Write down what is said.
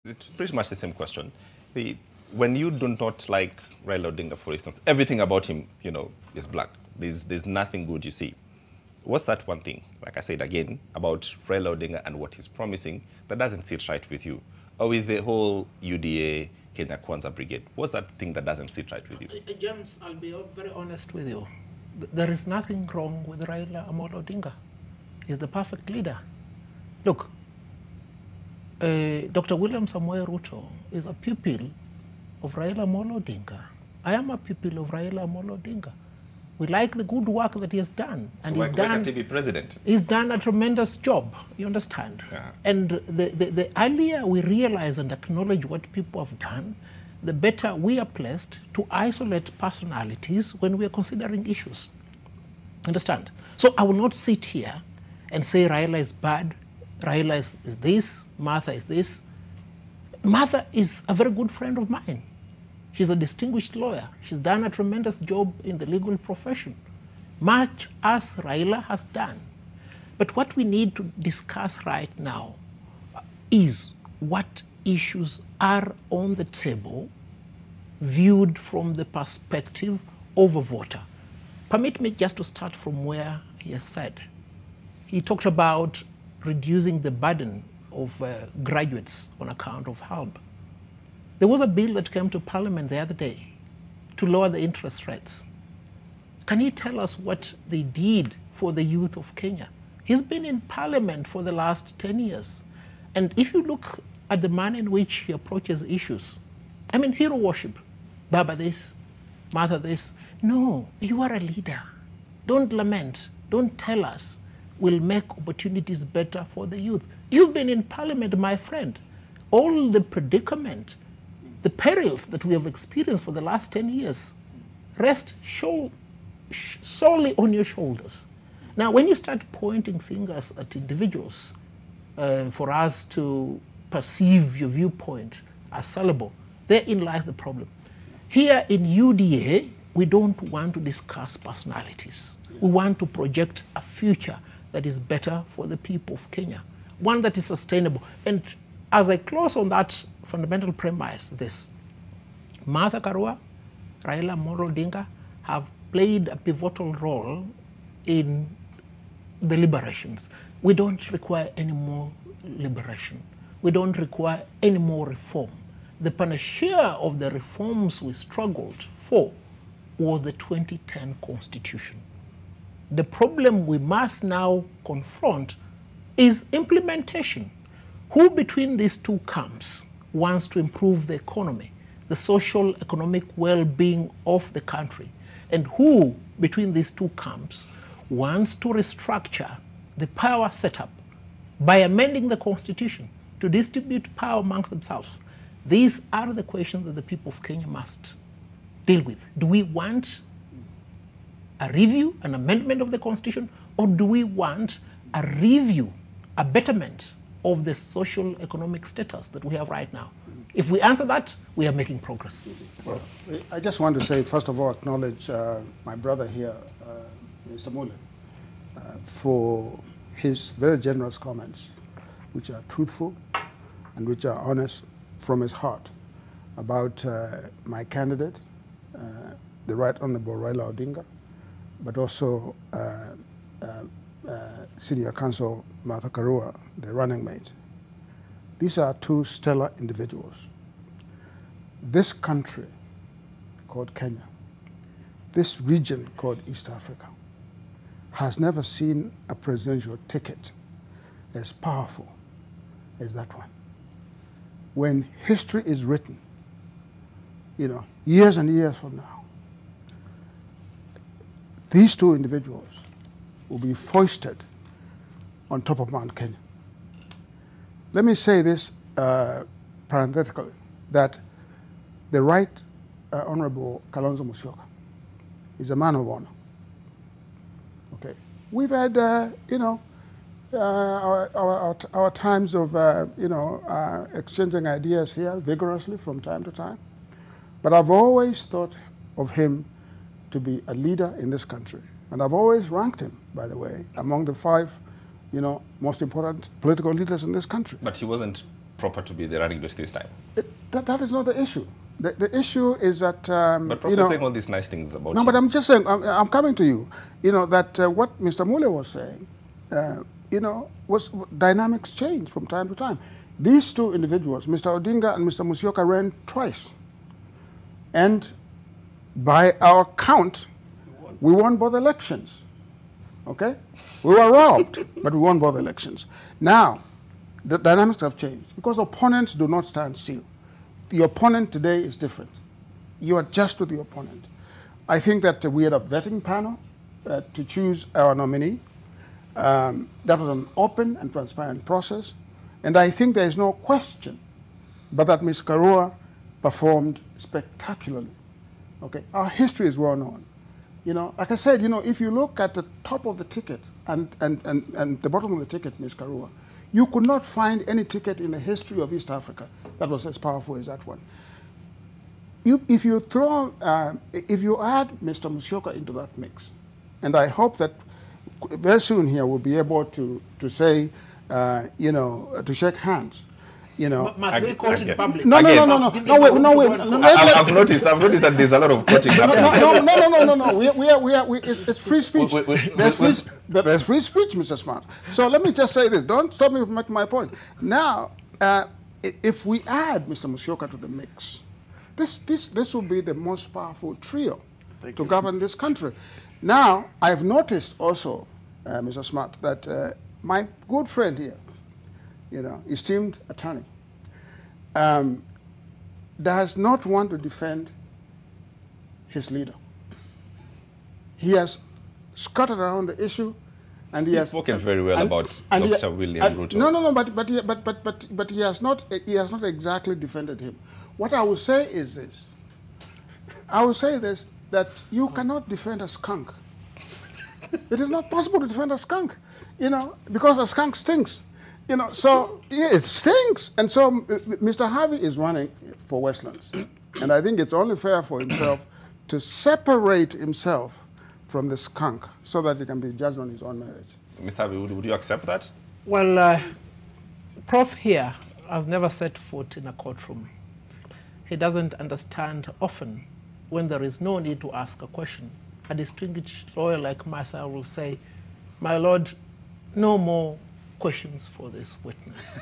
It's pretty much the same question. When you do not like Raila Odinga, for instance, everything about him, is black. There's nothing good you see. What's that one thing, like I said again, about Raila Odinga and what he's promising that doesn't sit right with you? Or with the whole UDA, Kenya Kwanza Brigade? What's that thing that doesn't sit right with you? James, I'll be very honest with you. There is nothing wrong with Raila Odinga. He's the perfect leader. Look, Dr. William Samoei Ruto is a pupil of Raila Odinga. I am a pupil of Raila Odinga. We like the good work that he has done. So and why can't he be president? He's done a tremendous job, you understand? Yeah. And the earlier we realize and acknowledge what people have done, the better we are placed to isolate personalities when we are considering issues. Understand? So I will not sit here and say Raila is bad, Raila is this, Martha is this. Martha is a very good friend of mine. She's a distinguished lawyer. She's done a tremendous job in the legal profession, much as Raila has done. But what we need to discuss right now is what issues are on the table viewed from the perspective of a voter. Permit me just to start from where he has said. He talked about reducing the burden of graduates on account of HALB. There was a bill that came to Parliament the other day to lower the interest rates. Can he tell us what they did for the youth of Kenya? He's been in Parliament for the last 10 years. And if you look at the manner in which he approaches issues, I mean, hero worship, Baba this, Martha this. No, you are a leader. Don't lament. Don't tell us we'll make opportunities better for the youth. You've been in Parliament, my friend. All the predicament, the perils that we have experienced for the last 10 years rest solely on your shoulders. Now, when you start pointing fingers at individuals for us to perceive your viewpoint as sellable, therein lies the problem. Here in UDA, we don't want to discuss personalities. We want to project a future that is better for the people of Kenya, one that is sustainable. And as I close on that fundamental premise, this, Martha Karua, Raila Odinga have played a pivotal role in the liberations. We don't require any more liberation. We don't require any more reform. The panacea of the reforms we struggled for was the 2010 Constitution. The problem we must now confront is implementation. Who between these two camps wants to improve the economy, the social economic well-being of the country? And who between these two camps wants to restructure the power setup by amending the Constitution to distribute power amongst themselves? These are the questions that the people of Kenya must deal with. Do we want a review, an amendment of the Constitution, or do we want a review, a betterment of the social economic status that we have right now? If we answer that, we are making progress. Well, I just want to say, first of all, acknowledge my brother here, Mr. Mule, for his very generous comments, which are truthful and which are honest from his heart about my candidate, the Right Honorable Raila Odinga, but also Senior Counsel Martha Karua, the running mate. These are two stellar individuals. This country called Kenya, this region called East Africa, has never seen a presidential ticket as powerful as that one. When history is written, years and years from now, these two individuals will be foisted on top of Mount Kenya. Let me say this parenthetically, that the Right Honorable Kalonzo Musyoka is a man of honor. Okay, we've had our times of exchanging ideas here vigorously from time to time, but I've always thought of him to be a leader in this country, and I've always ranked him, by the way, among the 5 most important political leaders in this country. But he wasn't proper to be the running mate this time? That is not the issue. The issue is that but Prof is saying all these nice things about no, him. but I'm just saying, I'm coming to you. You know that what Mr. Mule was saying, you know, was dynamics change from time to time. These two individuals, Mr. Odinga and Mr. Musyoka, ran twice, and by our count, we won both elections. Okay, we were robbed, but we won both elections. Now, the dynamics have changed because opponents do not stand still. The opponent today is different. You adjust with the opponent. I think that we had a vetting panel to choose our nominee. That was an open and transparent process. And I think there is no question but that Ms. Karua performed spectacularly. Okay, our history is well known. You know, like I said, you know, if you look at the top of the ticket and the bottom of the ticket, Ms. Karua, you could not find any ticket in the history of East Africa that was as powerful as that one. If you add Mr. Musyoka into that mix, and I hope that very soon here we'll be able to say, you know, to shake hands. You know, must we quote in public? No, Again. no. I've noticed that there's a lot of coaching happening. No. It's free speech. There's free speech, Mr. Smart. So let me just say this. Don't stop me from making my point. Now, if we add Mr. Musyoka to the mix, this will be the most powerful trio to govern this country. Now, I've noticed also, Mr. Smart, that my good friend here, you know, esteemed attorney, does not want to defend his leader. He has skirted around the issue, and he has spoken very well about Dr. William Ruto. No, but he has not exactly defended him. What I will say is this. I will say this, that you cannot defend a skunk. It is not possible to defend a skunk, you know, because a skunk stinks. You know, so yeah, it stinks. And so Mr. Havi is running for Westlands. And I think it's only fair for himself to separate himself from the skunk so that he can be judged on his own merit. Mr. Havi, would you accept that? Well, Prof here has never set foot in a courtroom. He doesn't understand often when there is no need to ask a question. A distinguished lawyer like myself will say, my lord, no more questions for this witness.